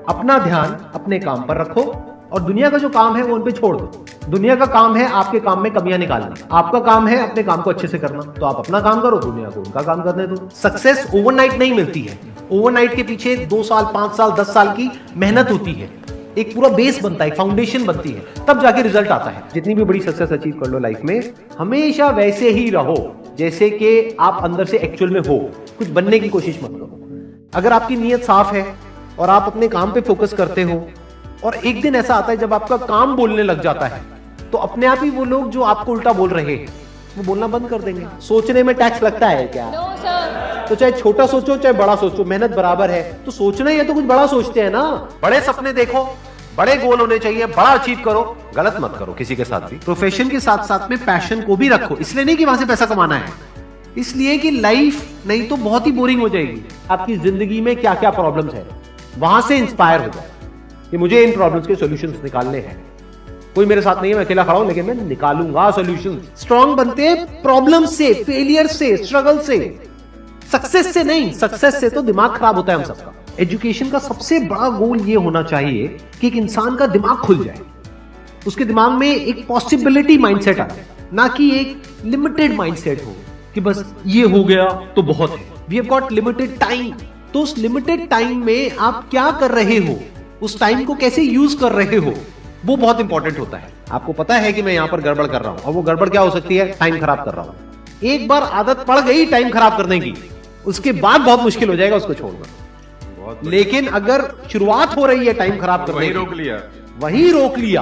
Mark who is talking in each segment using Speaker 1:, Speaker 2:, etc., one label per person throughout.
Speaker 1: अपना ध्यान अपने काम पर रखो और दुनिया का जो काम है वो उन पे छोड़ दो। दुनिया का काम है आपके काम में कमियां निकालना, आपका काम है अपने काम को अच्छे से करना। तो आप अपना काम करो, दुनिया को उनका काम करने दो। सक्सेस ओवरनाइट नहीं मिलती है। ओवरनाइट के पीछे 2 साल, 5 साल, 10 साल की मेहनत होती है। एक पूरा बेस बनता है, फाउंडेशन बनती है, तब जाके रिजल्ट आता है। जितनी भी बड़ी सक्सेस अचीव कर लो लाइफ में, हमेशा वैसे ही रहो जैसे कि आप अंदर से एक्चुअल में हो। कुछ बनने की कोशिश मत करो। अगर आपकी नीयत साफ है और आप अपने काम पे फोकस करते हो और एक दिन ऐसा आता है जब आपका काम बोलने लग जाता है, तो अपने आप ही वो लोग जो आपको उल्टा बोल रहे हैं वो बोलना बंद कर देंगे। सोचने में टैक्स लगता है क्या?
Speaker 2: No sir.
Speaker 1: तो चाहे छोटा सोचो चाहे बड़ा सोचो, मेहनत बराबर है। तो सोचना ही है तो कुछ बड़ा सोचते हैं ना। बड़े सपने देखो, बड़े गोल होने चाहिए, बड़ा अचीव करो, गलत मत करो किसी के साथ भी। प्रोफेशन के साथ साथ में पैशन को भी रखो। इसलिए नहीं कि वहां से पैसा कमाना है, इसलिए कि लाइफ नहीं तो बहुत ही बोरिंग हो जाएगी। आपकी जिंदगी में क्या क्या प्रॉब्लम्स है, वहां से इंस्पायर हो जाए कि मुझे इन प्रॉब्लम्स के सॉल्यूशंस निकालने हैं। कोई मेरे साथ नहीं है, मैं अकेला खड़ा हूं, लेकिन मैं निकालूंगा सॉल्यूशंस। स्ट्रांग बनते हैं प्रॉब्लम से, फेलियर से, स्ट्रगल से, सक्सेस से नहीं। सक्सेस से तो दिमाग खराब होता है हम सबका। एजुकेशन का सबसे बड़ा गोल ये होना चाहिए कि एक इंसान का दिमाग खुल जाए, उसके दिमाग में एक पॉसिबिलिटी माइंडसेट आ जाए, ना कि एक लिमिटेड माइंडसेट हो कि बस ये हो गया तो बहुत है। We have got limited time. तो उस लिमिटेड टाइम में आप क्या कर रहे हो, उस टाइम को कैसे यूज कर रहे हो, वो बहुत इंपॉर्टेंट होता है। आपको पता है कि मैं यहां पर गड़बड़ कर रहा हूं, और वो गड़बड़ क्या हो सकती है? टाइम खराब कर रहा हूं। एक बार आदत पड़ गई टाइम खराब करने की, उसके बाद बहुत मुश्किल हो जाएगा उसको छोड़ना। लेकिन अगर शुरुआत हो रही है टाइम खराब करने की, वही रोक लिया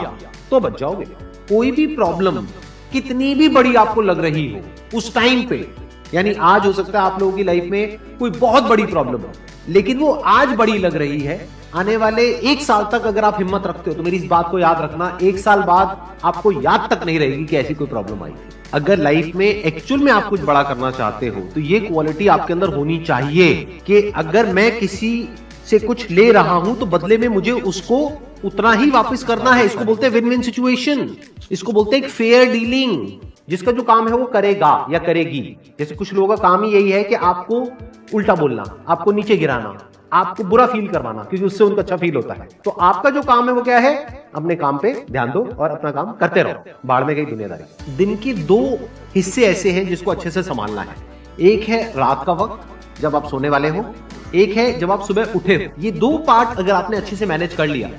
Speaker 1: तो बच जाओगे। कोई भी प्रॉब्लम कितनी भी बड़ी आपको लग रही हो उस टाइम पे, यानी आज हो सकता है आप लोगों की लाइफ में कोई बहुत बड़ी प्रॉब्लम हो, लेकिन वो आज बड़ी लग रही है, आने वाले 1 साल तक अगर आप हिम्मत रखते हो तो मेरी इस बात को याद रखना, 1 साल बाद आपको याद तक नहीं रहेगी कि ऐसी कोई प्रॉब्लम आई थी। अगर लाइफ में एक्चुअल में आप कुछ बड़ा करना चाहते हो तो ये क्वालिटी आपके अंदर होनी चाहिए कि अगर मैं किसी से कुछ ले रहा हूं तो बदले में मुझे उसको उतना ही वापस करना है। इसको बोलते हैं विन विन सिचुएशन, इसको बोलते हैं फेयर डीलिंग। जिसका जो काम है वो करेगा या करेगी। जैसे कुछ लोगों का काम ही यही है कि आपको उल्टा बोलना, आपको नीचे गिराना, आपको बुरा फील करवाना, क्योंकि उससे उनका अच्छा फील होता है। तो आपका जो काम है वो क्या है? अपने काम पे ध्यान दो और अपना काम करते रहो। बाढ़ में गई दुनियादारी। दिन के 2 हिस्से ऐसे हैं जिसको अच्छे से संभालना है। एक है रात का वक्त जब आप सोने वाले हो, एक है जब आप सुबह उठे हो। ये 2 पार्ट अगर आपने अच्छे से मैनेज कर लिया